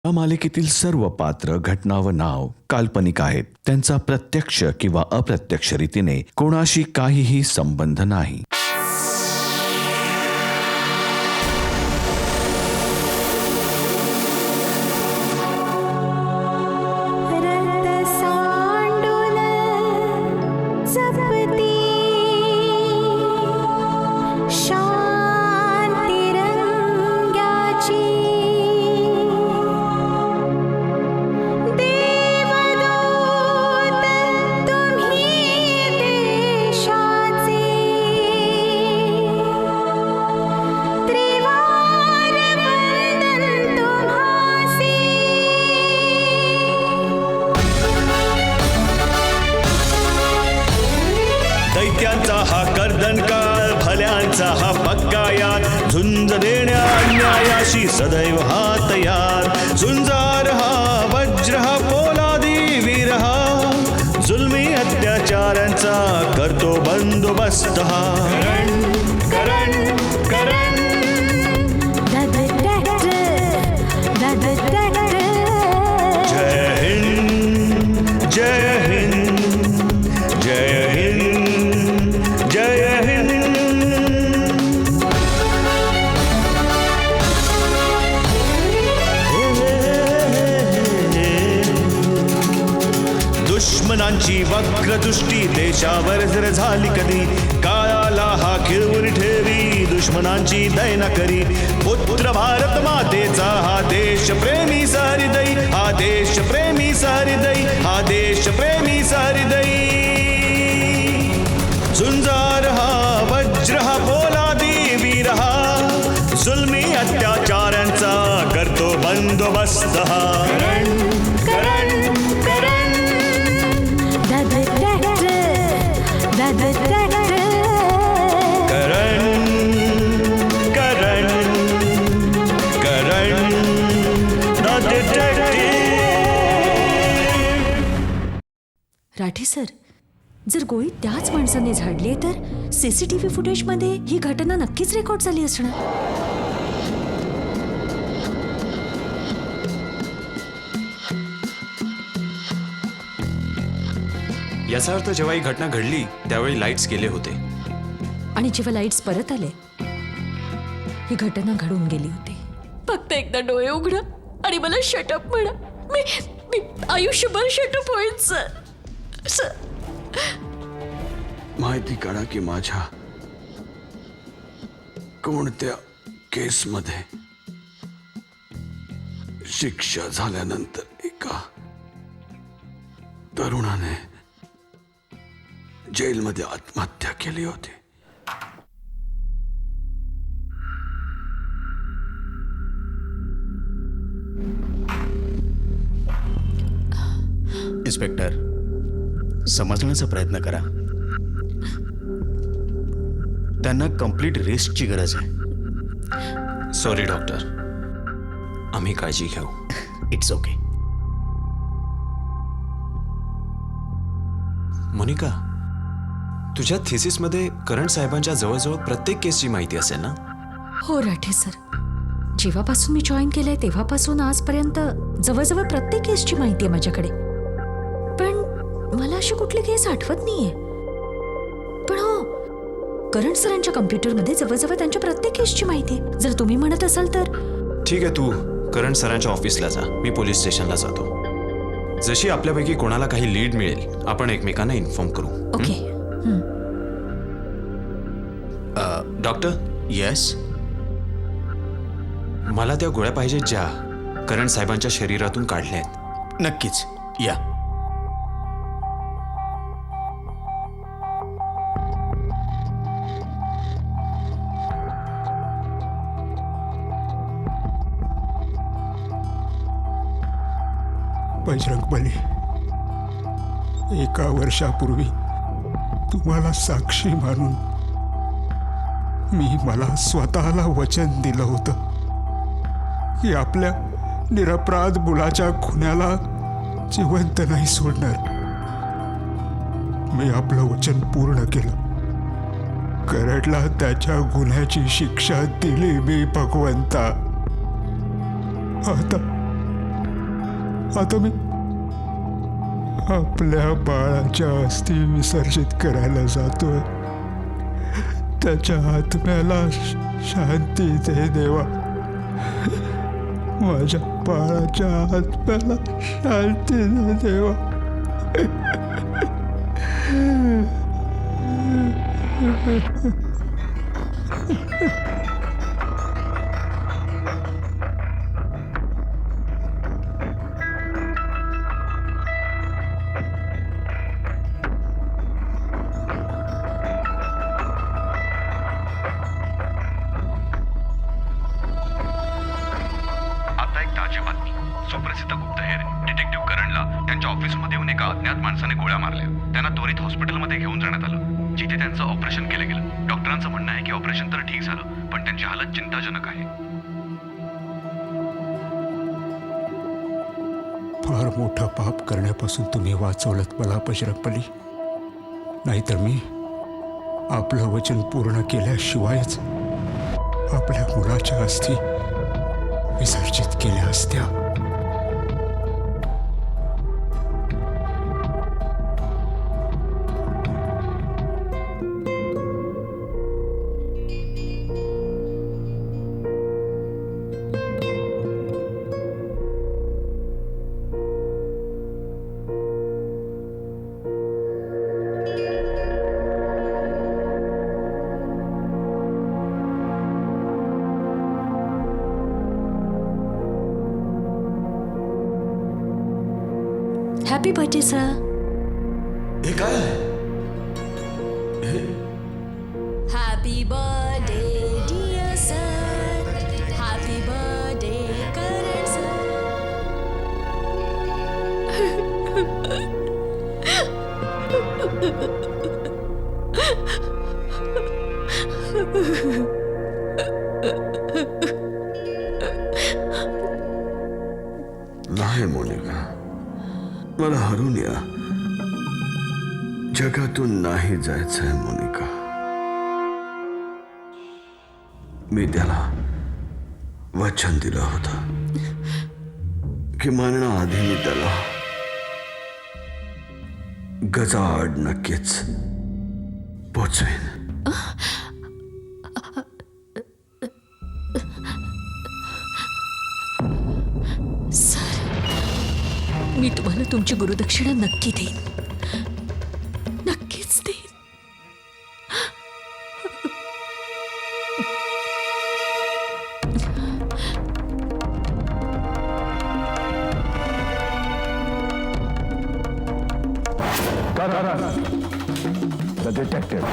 या मालिकेतील सर्व पात्र, घटना व नाव काल्पनिक आहेत. त्यांचा प्रत्यक्ष किंवा अप्रत्यक्ष रीतीने कोणाशी काहीही संबंध नाही. दैत्यांचा हा कर्दनकाळ, भल्यांचा हा पक्कायात, झुंज देण्या अन्यायाशी सदैव हा तयार. झुंजार हा वज्र हा पोलादी वीर हा, जुलमी अत्याचारांचा करतो बंदोबस्त हा. करण करण जय हिंद जय हिंद जय हिंद जय हिंद. दुश्मनांची वक्रदृष्टी देशावर जर झाली कधी, काळाला हा खिळवून ठेवी, दुश्मनांची दैना करी. पुत्र भारत मातेचा हा देश प्रेमी सहृदयी, हा देश प्रेमी सहृदयी, हा देश प्रेमी सहृदयी. झुंजार हा वज्र हा पोलादी वीर हा, जुलमी अत्याचारांचा करतो बंदोबस्त हा. Karan Karan Karan Karan the detective. Rathi sir, जर गोळी त्याच माणसाने झाडली तर सीसीटीव्ही फुटेजमध्ये ही घटना नक्कीच रेकॉर्ड झाली असणार. याचा अर्थ जेव्हा ही घटना घडली त्यावेळी लाईट्स गेले होते, आणि जेव्हा लाईट्स परत आले ही घटना घडून गेली होती. फक्त एकदा डोळे उघडा आणि मला शटअप म्हणा. मी आयुष्यभर शटअप होईन सर. माहिती काढा की माझ्या कोणत्या केसमध्ये शिक्षा झाल्यानंतर एका तरुणाने जेलमध्ये आत्महत्या केली होती. इन्स्पेक्टर, समजण्याचा प्रयत्न करा. त्यांना कंप्लीट रेस्टची गरज आहे. सॉरी डॉक्टर, आम्ही काळजी घेऊ. It's okay. मोनिका, तुझ्या थिसिसमध्ये करण साहेबांच्या जवळजवळ प्रत्येक केसची माहिती असेल ना? हो राठी सर, जेव्हापासून मी जॉईन केलंय तेव्हापासून आजपर्यंत जवळजवळ प्रत्येक केसची माहिती आहे माझ्याकडे. पण मला अशी कुठली केस आठवत नाहीये. पण हो, करण सरांच्या कम्प्युटरमध्ये जवळजवळ त्यांच्या प्रत्येक केसची माहिती आहे. जर तुम्ही म्हणत असाल तर ठीक आहे, तू करण सरांच्या ऑफिसला जा, मी पोलीस स्टेशनला जातो. जशी आपल्यापैकी कोणाला काही लीड मिळेल आपण एकमेकांना इन्फॉर्म करू. ओके. Doctor, yes. मला त्या गोळ्या पाहिजेत ज्या करण साहेबांच्या शरीरातून काढल्या आहेत. नक्कीच या. बजरंगबली, एका वर्षापूर्वी तुम्हाला साक्षी मानून मी मला स्वतःला वचन दिलं होतं की आपल्या निरपराध मुलाच्या खुन्याला जिवंत नाही सोडणार. मी आपलं वचन पूर्ण केलं. करणला त्याच्या गुन्ह्याची शिक्षा दिली मी भगवंता. आता मी आपल्या बाळाच्या अस्थी विसर्जित करायला जातोय. त्याच्या आत्म्याला शांती दे देवा. माझ्या बाळाच्या आत्म्याला शांती दे देवा. आता एक ताजी बातमी. सुप्रसिद्ध गुप्तहेर डिटेक्टिव्ह करणला त्यांच्या ऑफिसमध्ये येऊन एका अज्ञात माणसाने गोळ्या मारल्या. त्यांना त्वरित हॉस्पिटलमध्ये घेऊन जाण्यात आलं, जिथे त्यांचं ऑपरेशन केलं गेलं. डॉक्टरांचं म्हणणं आहे की ऑपरेशन तर ठीक झालं, पण त्यांची हालत चिंताजनक आहे. फार मोठं पाप करण्यापासून तुम्ही वाचवलत मला बजरंगबली. नाहीतर मी आपलं वचन पूर्ण केल्याशिवायच आपल्या मुलाच्या अस्थी विसर्जित केल्या असत्या. Happy birthday sir. हे काय आहे? Happy birthday dear sir. Happy birthday Karan sir. नाही मोनिका, मला हरून या. जगातून नाही जायचंय मोनिका. मी त्याला वचन दिलं होतं की मरणाआधी मी त्याला गजाआड नक्कीच पोचवेन. मी तुम्हाला तुमची गुरुदक्षिणा नक्की देईन. नक्कीच देईन. The detective.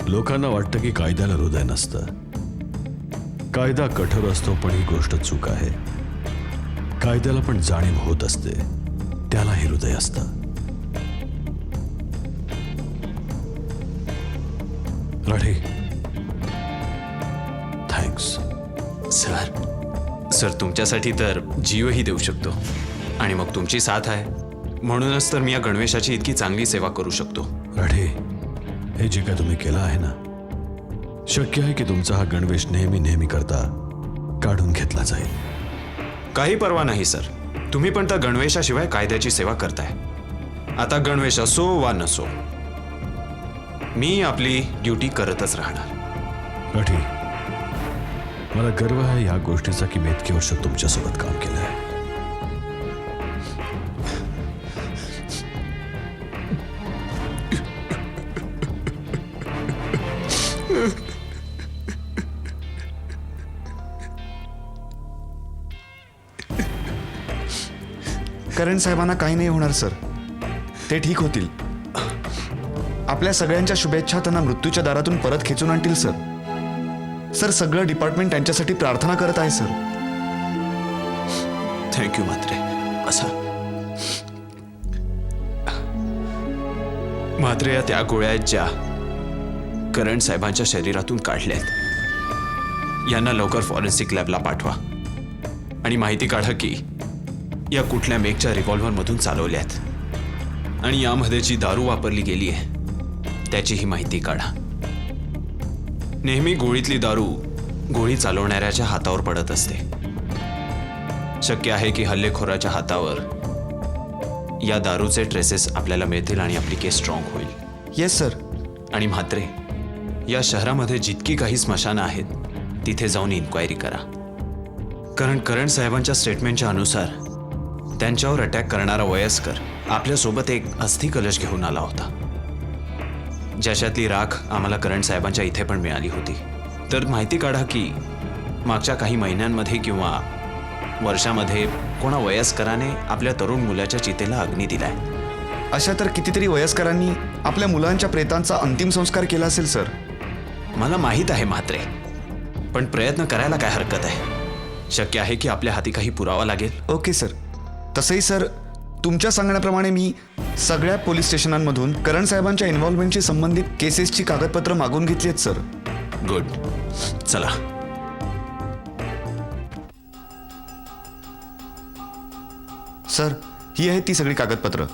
लोकांना वाटतं की कायद्याला हृदय नसतं. कायदा कठोर असतो, पण ही गोष्ट चूक आहे. कायद्याला पण जाणीव होत असते, त्यालाही हृदय असतं. राठी, थँक्स. सर तुमच्यासाठी तर जीवही देऊ शकतो. आणि मग तुमची साथ आहे म्हणूनच तर मी या गणवेशाची इतकी चांगली सेवा करू शकतो. राठी, हे जे काय तुम्ही केलं आहे ना, शक्य आहे की तुमचा हा गणवेश नेहमी करता काढून घेतला जाईल. काही परवा नाही सर. तुम्ही पण त्या गणवेशाशिवाय कायद्याची सेवा करताय. आता गणवेश असो वा नसो, मी आपली ड्युटी करतच राहणार. राठी, मला गर्व आहे या गोष्टीचा की मी इतकी वर्ष तुमच्यासोबत काम केलं आहे. करण साहेबांना काही नाही होणार सर. ते ठीक होतील. आपल्या सगळ्यांच्या शुभेच्छा त्यांना मृत्यूच्या दारातून परत खेचून आणतील सर. सर, सगळं डिपार्टमेंट त्यांच्यासाठी प्रार्थना करत आहे सर. थँक्यू म्हात्रे. असा म्हात्रे, या त्या गोळ्या आहेत ज्या करण साहेबांच्या शरीरातून काढल्यात. यांना लवकर फॉरेन्सिक लॅबला पाठवा आणि माहिती काढा की या कुठल्या मेकच्या रिव्हॉल्व्हरमधून चालवल्यात आणि यामध्ये जी दारू वापरली गेली आहे त्याचीही माहिती काढा. नेहमी गोळीतली दारू गोळी चालवणाऱ्याच्या हातावर पडत असते. शक्य आहे की हल्लेखोराच्या हातावर या दारूचे ट्रेसेस आपल्याला मिळतील आणि आपली केस स्ट्रॉंग होईल. Yes sir. आणि म्हात्रे, या शहरामध्ये जितकी काही स्मशानं आहेत तिथे जाऊन इन्क्वायरी करा. कारण करण साहेबांच्या स्टेटमेंटच्या अनुसार त्यांच्यावर अटॅक करणारा वयस्कर आपल्यासोबत एक अस्थि कलश घेऊन आला होता, ज्याच्यातली राख आम्हाला करण साहेबांच्या इथे पण मिळाली होती. तर माहिती काढा की मागच्या काही महिन्यांमध्ये किंवा वर्षामध्ये कोणा वयस्कराने आपल्या तरुण मुलाच्या चितेला अग्नी दिलाय. अशा तर कितीतरी वयस्करांनी आपल्या मुलांच्या प्रेतांचा अंतिम संस्कार केला असेल सर. मला माहीत आहे म्हात्रे, पण प्रयत्न करायला काय हरकत आहे. शक्य आहे की आपल्या हाती काही पुरावा लागेल. Okay sir. तसंही सर, तुमच्या सांगण्याप्रमाणे मी सगळ्या पोलीस स्टेशनांमधून करण साहेबांच्या इन्व्हॉल्वमेंटशी संबंधित केसेसची कागदपत्र मागून घेतली आहेत सर. गुड. चला. सर, ही आहेत ती सगळी कागदपत्र.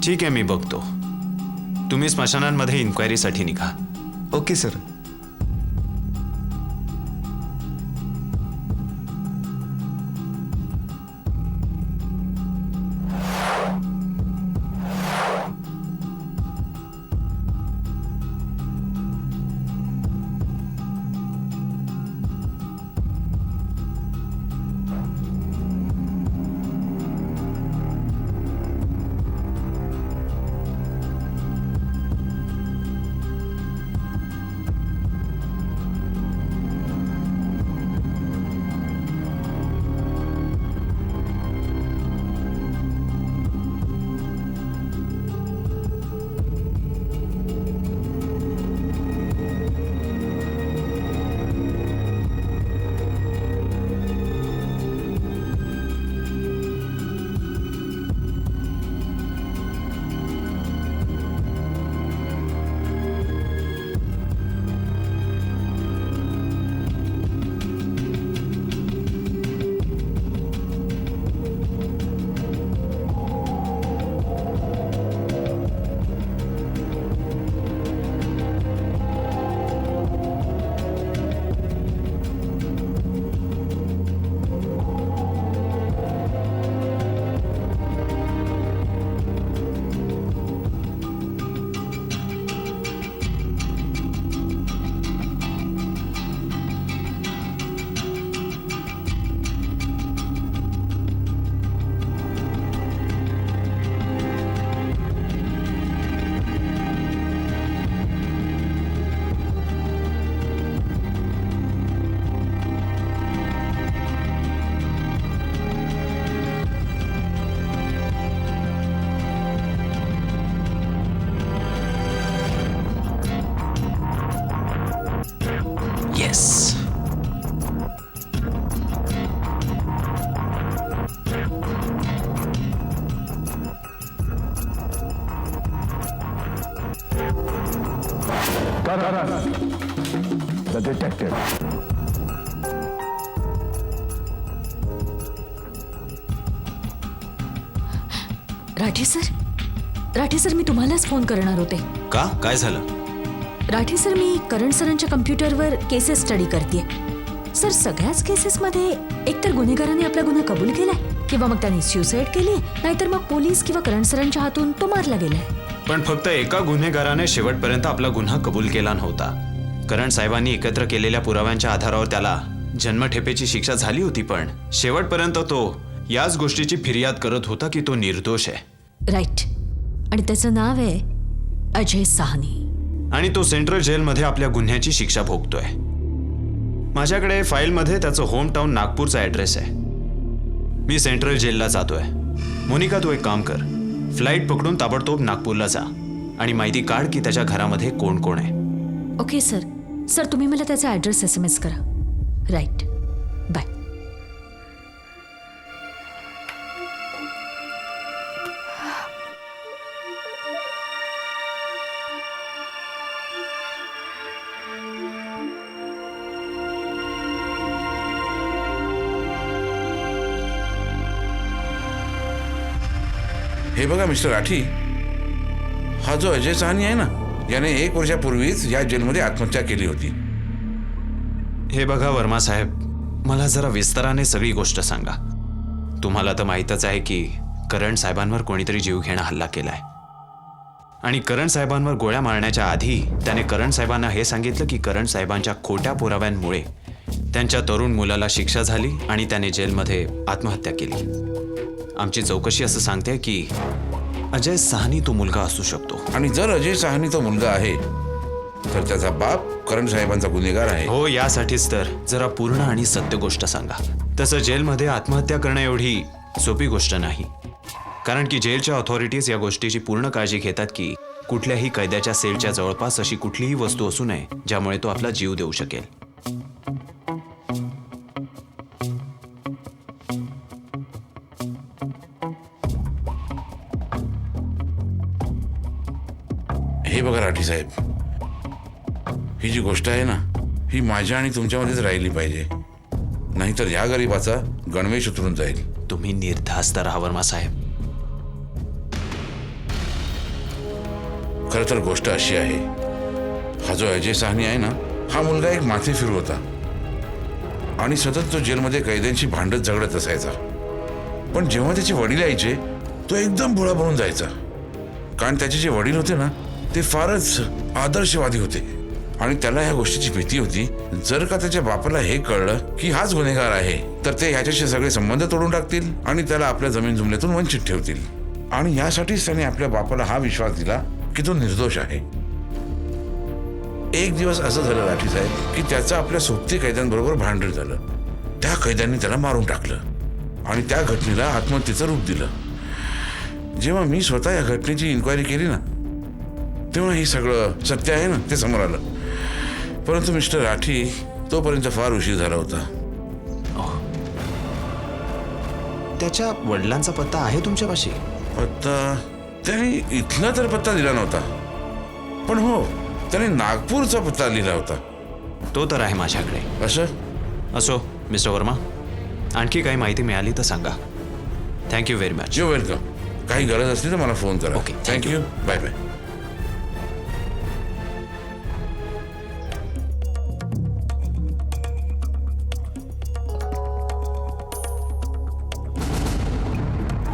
ठीक आहे, मी बघतो. तुम्ही स्मशानांमध्ये इन्क्वायरीसाठी निघा. Okay sir. Yes. The detective. Rathe sir, मी तुम्हालाच फोन करणार होते. का? काय झालं? राठे सर, मी करण सरांच्या कम्प्युटरवर केसेस स्टडी करते. सर, सगळ्याच केसेसमध्ये एकतर गुन्हेगाराने आपला गुन्हा कबूल केलाय किंवा मग त्याने सुसाईड केली, नाहीतर मग पोलीस किंवा करण सरांच्या हातून तो मारला गेलाय. पण फक्त एका गुन्हेगाराने शेवटपर्यंत आपला गुन्हा कबूल केला नव्हता. करण साहेबांनी एकत्र केलेल्या पुराव्यांच्या आधारावर त्याला जन्मठेपेची शिक्षा झाली होती, पण शेवटपर्यंत तो याच गोष्टीची फिर्याद करत होता की तो निर्दोष आहे. राईट. आणि त्याचं नाव आहे अजय साहनी. आणि तो सेंट्रल जेलमध्ये आपल्या गुन्ह्याची शिक्षा भोगतोय. माझ्याकडे फाईलमध्ये त्याचं होम टाउन नागपूरचा ॲड्रेस आहे. मी सेंट्रल जेलला जातोय. मोनिका, तू एक काम कर, फ्लाईट पकडून ताबडतोब नागपूरला जा आणि माहिती काढ की त्याच्या घरामध्ये कोण कोण आहे. Okay sir. सर तुम्ही मला त्याचा ॲड्रेस SMS करा. राईट. बाय. हे बघा मिस्टर राठी, हा जो अजय साहनी आहे ना, याने 1 वर्षापूर्वीच या जेलमध्ये आत्महत्या केली होती. हे बघा वर्मा साहेब, मला जरा विस्ताराने सगळी गोष्ट सांगा. तुम्हाला तर माहीतच आहे की करण साहेबांवर कोणीतरी जीवघेणा हल्ला केलाय आणि करण साहेबांवर गोळ्या मारण्याच्या आधी त्याने करण साहेबांना हे सांगितलं की करण साहेबांच्या खोट्या पुराव्यांमुळे त्यांच्या तरुण मुलाला शिक्षा झाली आणि त्याने जेलमध्ये आत्महत्या केली. आमची चौकशी असं सांगते की अजय साहनी तो मुलगा असू शकतो. आणि जर अजय साहनी तो मुलगा आहे तर त्याचा बाप करण साहेबांचा गुन्हेगार आहे. हो, यासाठीच तर जरा पूर्ण आणि सत्य गोष्ट सांगा. तसं जेलमध्ये आत्महत्या करणं एवढी सोपी गोष्ट नाही, कारण की जेलच्या ऑथॉरिटीज या गोष्टीची पूर्ण काळजी घेतात की कुठल्याही कैद्याच्या सेलच्या जवळपास अशी कुठलीही वस्तू असू नये ज्यामुळे तो आपला जीव देऊ शकेल. हे बघा राठी साहेब, ही जी गोष्ट आहे ना, ही माझ्या आणि तुमच्यामध्येच राहिली पाहिजे, नाहीतर या गरीबाचा गणवेश उतरून जाईल. तुम्ही निर्धास्त राहा वर्मा साहेब. खरं तर गोष्ट अशी आहे, हा जो अजय साहनी आहे ना, हा मुलगा एक माथेफिरू होता आणि सतत तो जेलमध्ये कैद्यांशी भांडत झगडत असायचा. पण जेव्हा त्याचे वडील यायचे तो एकदम भोळा बनून जायचा, कारण त्याचे जे वडील होते ना ते फारच आदर्शवादी होते आणि त्याला ह्या गोष्टीची भीती होती, जर का त्याच्या बापाला हे कळलं की हाच गुन्हेगार आहे तर ते ह्याच्याशी सगळे संबंध तोडून टाकतील आणि त्याला आपल्या जमीन जुमल्यातून वंचित ठेवतील. आणि यासाठीच त्याने आपल्या बापाला हा विश्वास दिला की तो निर्दोष आहे. एक दिवस असं झालं राठी साहेब की त्याचं आपल्या सोबती कैद्यांबरोबर भांडण झालं. त्या कैद्यांनी त्याला मारून टाकलं आणि त्या घटनेला आत्महत्येचं रूप दिलं. जेव्हा मी स्वतः या घटनेची इन्क्वायरी केली ना, तेव्हा हे सगळं सत्य आहे ना ते समोर आलं. परंतु मिस्टर राठी, तोपर्यंत फार उशीर झाला होता. त्याच्या वडिलांचा पत्ता आहे तुमच्यापाशी? पत्ता त्याने इथला तर पत्ता दिला नव्हता, पण हो त्याने नागपूरचा पत्ता लिहिला होता. तो तर आहे माझ्याकडे. असो मिस्टर वर्मा, आणखी काही माहिती मिळाली तर सांगा. Thank you very much. You welcome. काही गरज असली तर मला फोन करा. Okay, thank you. Bye bye.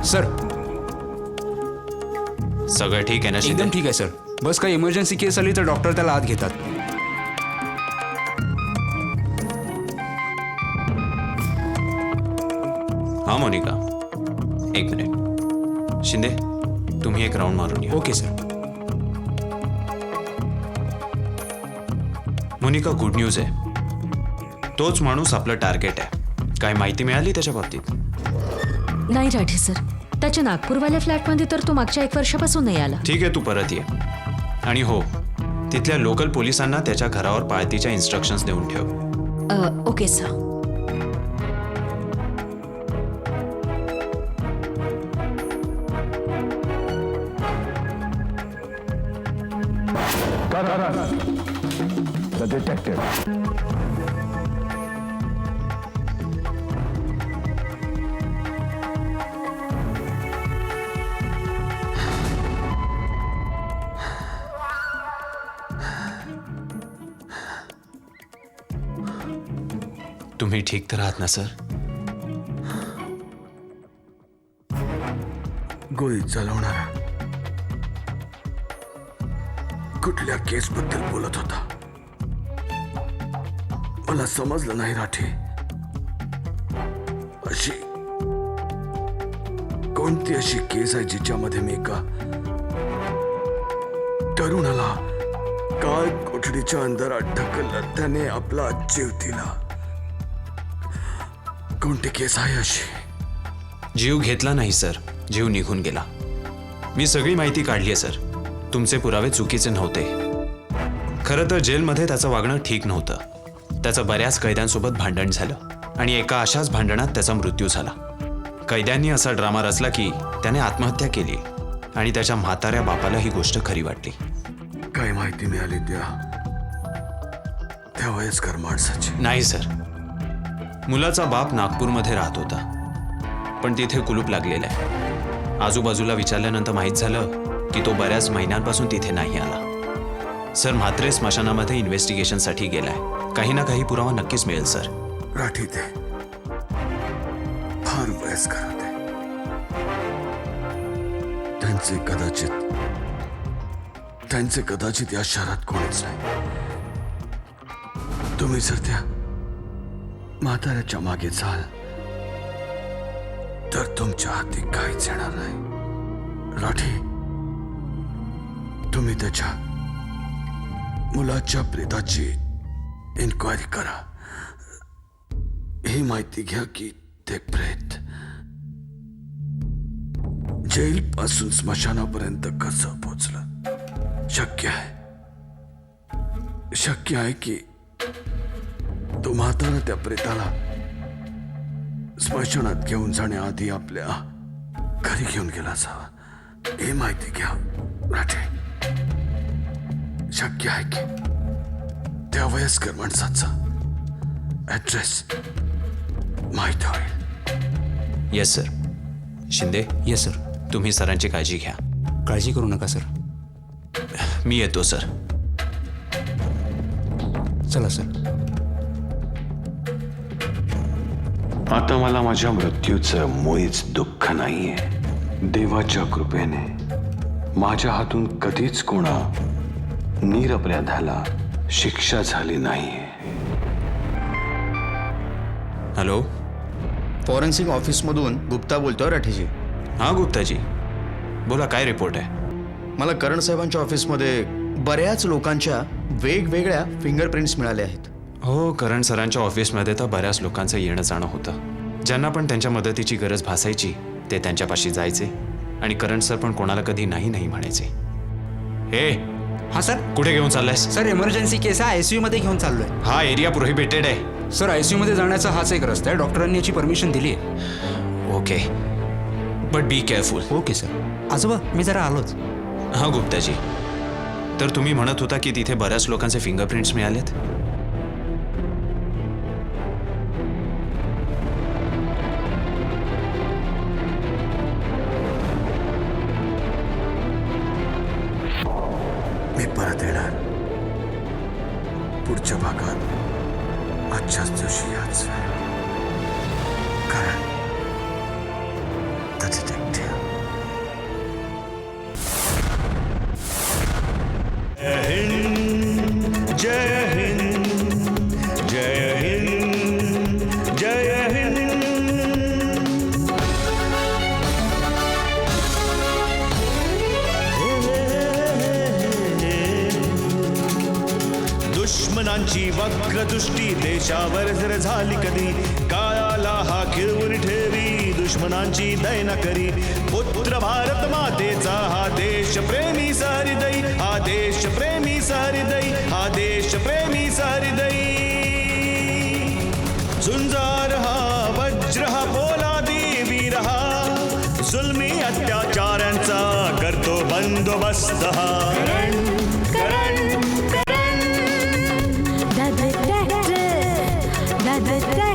Sir, सगळं ठीक आहे ना शिंदे? एकदम ठीक आहे सर. बस काही इमर्जन्सी केस आली तर डॉक्टर त्याला आत घेतात. हा मोनिका, एक मिनिट. शिंदे, तुम्ही एक राऊंड मारून या. Okay sir. Monika, good news आहे. तोच माणूस आपलं टार्गेट आहे. काय माहिती मिळाली त्याच्या बाबतीत? नाही राठी सर, त्याच्या नागपूरवाल्या फ्लॅटमध्ये तर तो मागच्या 1 वर्षापासून नाही आला. ठीक आहे, तू परत ये. आणि हो, तिथल्या लोकल पोलिसांना त्याच्या घरावर पाळतीच्या इन्स्ट्रक्शन्स देऊन ठेव. Okay sir. The detective. तुम्ही ठीक तर आहात ना सर? गोळी चालवणारा कुठल्या केस बद्दल बोलत होता मला समजलं नाही राठी. अशी कोणती अशी केस आहे जिच्यामध्ये मी एका तरुणाला काळ कोठडीच्या अंधारात ढकललं, त्याने आपला जीव दिला. कोणती केस आहे अशी? जीव घेतला नाही सर, जीव निघून गेला. मी सगळी माहिती काढली आहे सर. तुमचे पुरावे चुकीचे नव्हते. खरं तर जेलमध्ये त्याचं वागणं ठीक नव्हतं. त्याचं बऱ्याच कैद्यांसोबत भांडण झालं आणि एका अशाच भांडणात त्याचा मृत्यू झाला. कैद्यांनी असा ड्रामा रचला की त्याने आत्महत्या केली आणि त्याच्या म्हाताऱ्या बापाला ही गोष्ट खरी वाटली. काय माहिती मिळाली त्या वयस्कर माणसाची? नाही सर, मुलाचा बाप नागपूरमध्ये राहत होता, पण तिथे कुलूप लागलेलं आहे. आजूबाजूला विचारल्यानंतर माहीत झालं की तो बऱ्याच महिन्यांपासून तिथे नाही आला. सर, म्हात्रे स्मशानामध्ये इन्व्हेस्टिगेशनसाठी गेलाय. काही ना काही पुरावा नक्कीच मिळेल सर. राठी ते फार वयस्कर होते. त्यांचे कदाचित या शहरात कोणीच नाही. तुम्ही जर त्या म्हाताऱ्याच्या मागे जाल तर तुमच्या हाती काहीच येणार नाही. राठी, तुम्ही त्याच्या मुलाच्या प्रेताची इन्क्वायरी करा. ही माहिती घ्या की ते प्रेत जेल पासून स्मशानापर्यंत कसं पोचलं. शक्य आहे की तो म्हातारा त्या प्रेताला स्मशानात घेऊन जाण्याआधी आपल्या घरी घेऊन गेला असावा. ही माहिती घ्या राठे. शक्य आहे की त्या वयस्कर माणसाचा ऍड्रेस माहित होईल. Yes sir. Shinde, yes sir. तुम्ही सरांची काळजी घ्या. काळजी करू नका सर. मी येतो सर. चला सर. आता मला माझ्या मृत्यूचं मुळीच दुःख नाहीये. देवाच्या कृपेने माझ्या हातून कधीच कोणा निरपराधाला शिक्षा झाली नाहीये. हॅलो, फॉरेन्सिक ऑफिसमधून गुप्ता बोलतोय राठीजी. हां गुप्ताजी, बोला, काय रिपोर्ट आहे? मला करण साहेबांच्या ऑफिसमध्ये बऱ्याच लोकांच्या वेगवेगळ्या फिंगरप्रिंट्स मिळाले आहेत. हो, करण सरांच्या ऑफिसमध्ये तर बऱ्याच लोकांचं येणं जाणं होतं. ज्यांना पण त्यांच्या मदतीची गरज भासायची ते त्यांच्यापाशी जायचे आणि करण सर पण कोणाला कधी नाही नाही म्हणायचे. हे, हां सर. कुठे घेऊन चाललायस? सर, इमर्जन्सी केस आहे, ICU मध्ये घेऊन चाललोय. हा एरिया प्रोहिबिटेड आहे. सर, ICU मध्ये जाण्याचा हाच एक रस्ता आहे. डॉक्टरांनी याची परमिशन दिली आहे. Okay, but be careful. Okay sir. आजोबा, मी जरा आलोच. हां गुप्ताजी, तर तुम्ही म्हणत होता की तिथे बऱ्याच लोकांचे फिंगरप्रिंट्स मिळालेत. मी परत येणार पुढच्या भागात आजच्याच दिवशी याच कारण The Detective. जय हिंद, जय हिंद, जय हिंद. दुश्मनांची वक्रदृष्टी देशावर जर झाली कधी, काळाला हा खिळवून ठेवी दुश्मनांची दैना करी. पुत्र भारत मातेचा हा देश प्रेमी सहृदयी, हा देश प्रेमी सहृदयी, हा देश प्रेमी सहृदयी. झुंजार हा वज्र हा पोलादी वीर हा, जुलमी अत्याचारांचा करतो बंदोबस्त हा. The Detective.